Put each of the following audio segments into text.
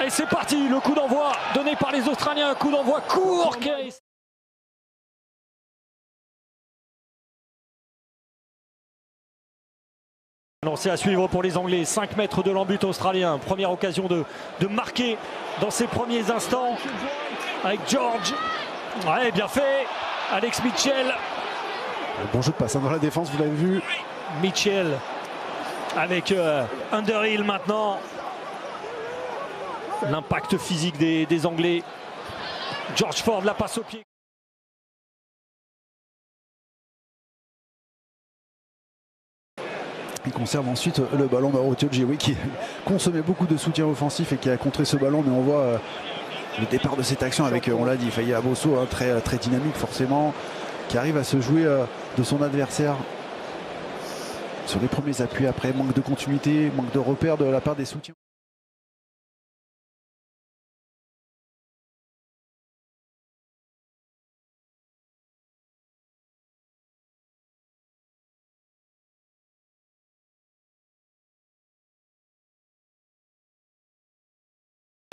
Et c'est parti, le coup d'envoi donné par les Australiens, un coup d'envoi court. C'est à suivre pour les Anglais, 5 mètres de l'embut australien. Première occasion de marquer dans ses premiers instants avec George. Ouais, bien fait. Alex Mitchell. Bon jeu de passe dans la défense, vous l'avez vu. Mitchell avec Underhill maintenant. L'impact physique des Anglais. George Ford la passe au pied. Il conserve ensuite le ballon d'Arotio Djewi qui consommait beaucoup de soutien offensif et qui a contré ce ballon. Mais on voit le départ de cette action avec, on l'a dit, Faye Abosso, hein, très dynamique forcément, qui arrive à se jouer de son adversaire sur les premiers appuis. Après, manque de continuité, manque de repères de la part des soutiens.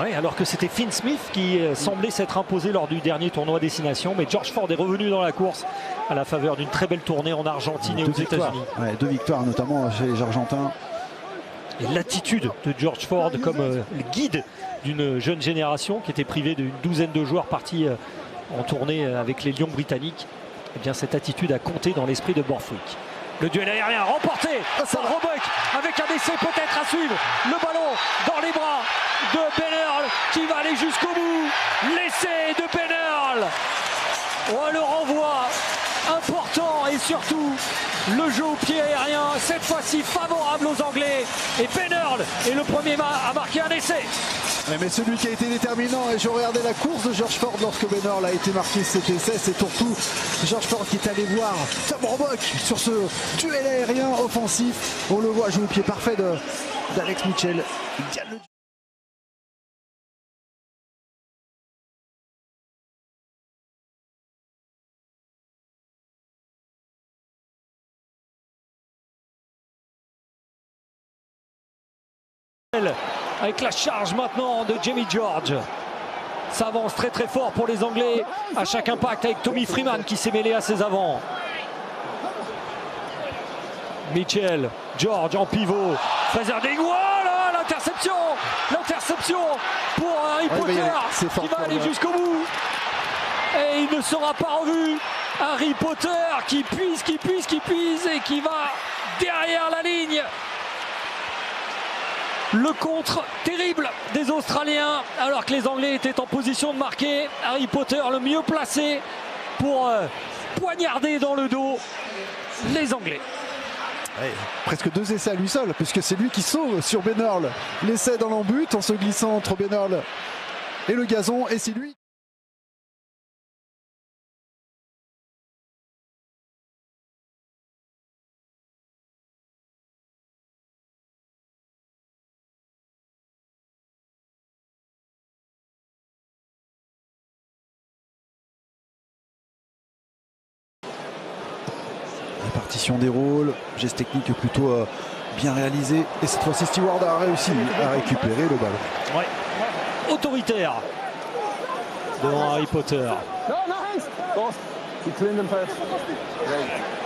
Oui, alors que c'était Finn Smith qui semblait s'être imposé lors du dernier tournoi Destination, mais George Ford est revenu dans la course à la faveur d'une très belle tournée en Argentine et aux États-Unis. Ouais, 2 victoires notamment chez les Argentins. Et l'attitude de George Ford comme le guide d'une jeune génération qui était privée d'une douzaine de joueurs partis en tournée avec les Lions britanniques, eh bien cette attitude a compté dans l'esprit de Borthwick. Le duel aérien remporté par Roebuck avec un essai peut-être à suivre. Le ballon dans les bras de Ben Earl qui va aller jusqu'au bout. L'essai de Ben Earl. Oh, le renvoi important et surtout le jeu au pied aérien, cette fois-ci favorable aux Anglais. Et Ben Earl est le premier à marquer un essai. Mais celui qui a été déterminant, et je regardais la course de George Ford lorsque Ben Earl a été marqué cet essai, c'est surtout George Ford qui est allé voir Tom Roebuck sur ce duel aérien offensif. On le voit jouer au pied parfait d'Alex Mitchell. Avec la charge maintenant de Jamie George. Ça avance très fort pour les Anglais à chaque impact avec Tommy Freeman qui s'est mêlé à ses avants. Mitchell, George en pivot. Fraser Ding, voilà l'interception. L'interception pour Harry Potter qui va aller jusqu'au bout. Et il ne sera pas revu. Harry Potter qui puise et qui va derrière la ligne. Le contre terrible des Australiens alors que les Anglais étaient en position de marquer. Harry Potter le mieux placé pour poignarder dans le dos les Anglais. Ouais, presque 2 essais à lui seul puisque c'est lui qui sauve sur Ben Earl. L'essai dans l'embut en se glissant entre Ben Earl et le gazon, et c'est lui. Répartition des rôles, geste technique plutôt bien réalisé. Et cette fois-ci, Stewart a réussi à récupérer le ballon. Ouais. Autoritaire devant Harry Potter.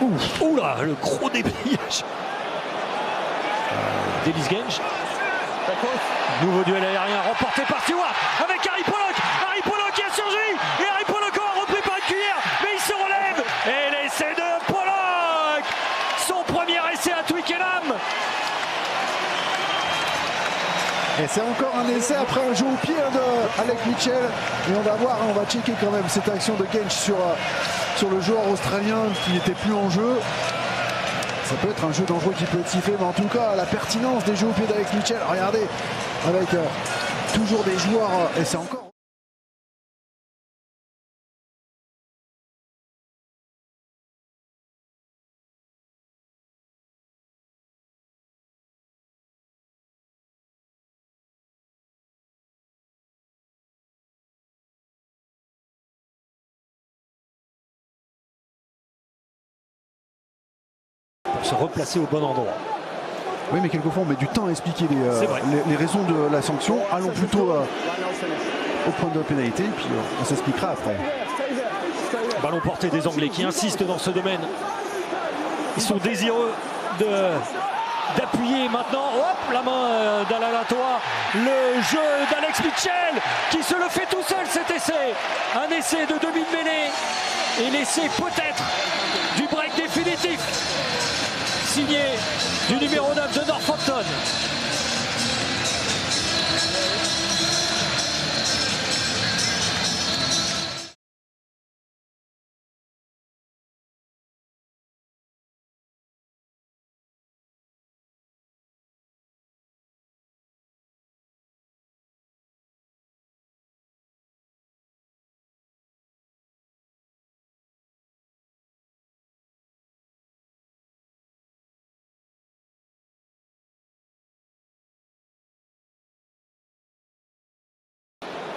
Ouh là, le gros dépliage d'Ellis Genge. Nouveau duel aérien remporté par Stewart avec Harry Pollock. Harry Pollock qui a surgi et Harry Pollock a repris par une cuillère, mais il se relève et l'essai de Pollock, son premier essai à Twickenham. Et c'est encore un essai après un jeu au pied de Alex Mitchell. Et on va voir, on va checker quand même cette action de Genge sur le joueur australien qui n'était plus en jeu. Ça peut être un jeu dangereux qui peut être sifflé, mais en tout cas la pertinence des jeux au pied d'Alex Mitchell, regardez, avec toujours des joueurs, et c'est encore... Pour se replacer au bon endroit. Oui, mais quelquefois on met du temps à expliquer les raisons de la sanction. Allons plutôt au point de pénalité, et puis on s'expliquera après. Ballon porté des Anglais qui insistent dans ce domaine. Ils sont désireux d'appuyer maintenant. Hop, la main d'Alalatoa. Le jeu d'Alex Mitchell qui se le fait tout seul, cet essai. Un essai de demi de mêlée. Et l'essai peut-être du break définitif. Signé du numéro 9 de Northampton.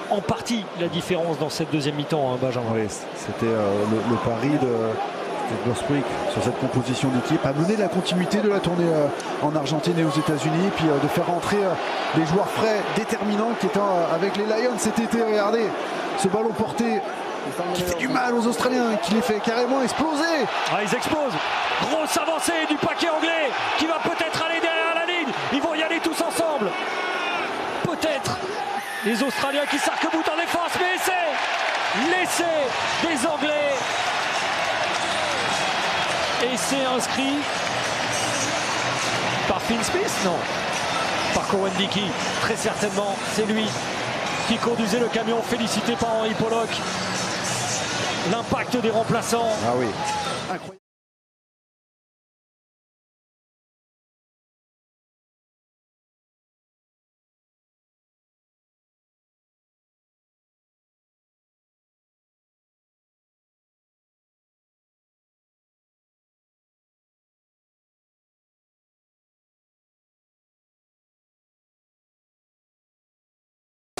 En partie la différence dans cette deuxième mi-temps, hein, Benjamin. Oui, c'était le pari de Borswick sur cette composition d'équipe, a mené la continuité de la tournée en Argentine et aux États-Unis, puis de faire rentrer les joueurs frais, déterminants qui étaient avec les Lions cet été. Regardez ce ballon porté qui fait du mal aux Australiens, qui les fait carrément exploser. Ah, ils explosent. Grosse avancée du paquet anglais qui va peut-être aller derrière la ligne. Ils vont y aller tous ensemble. Peut-être. Les Australiens qui s'arc-boutent en défense, mais c'est l'essai des Anglais. Essai inscrit par Finn Smith, non, par Cowan Dickey, très certainement. C'est lui qui conduisait le camion, félicité par Henry Pollock. L'impact des remplaçants. Ah oui, incroyable.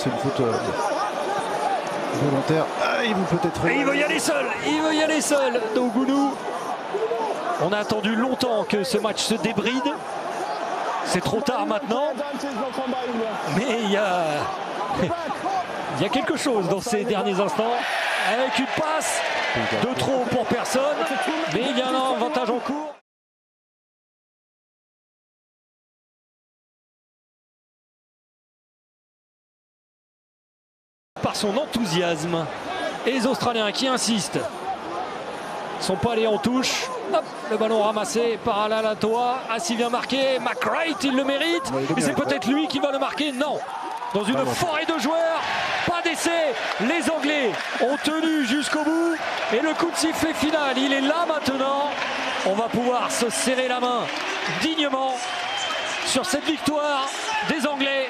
C'est une faute volontaire. Ah, ils vont peut-être. Et il veut y aller seul. Il veut y aller seul. Dogounou. On a attendu longtemps que ce match se débride. C'est trop tard maintenant. Mais il y a quelque chose dans ces derniers instants. Avec une passe de trop pour personne. Mais il y a un avantage en cours. Par son enthousiasme. Et les Australiens qui insistent. Ils ne sont pas allés en touche. Hop, le ballon ramassé par Alalatoa. Assis vient marquer. McWright, il le mérite. Mais c'est peut-être lui qui va le marquer. Non. Dans une forêt de joueurs. Pas d'essai. Les Anglais ont tenu jusqu'au bout. Et le coup de sifflet final, il est là maintenant. On va pouvoir se serrer la main dignement sur cette victoire des Anglais.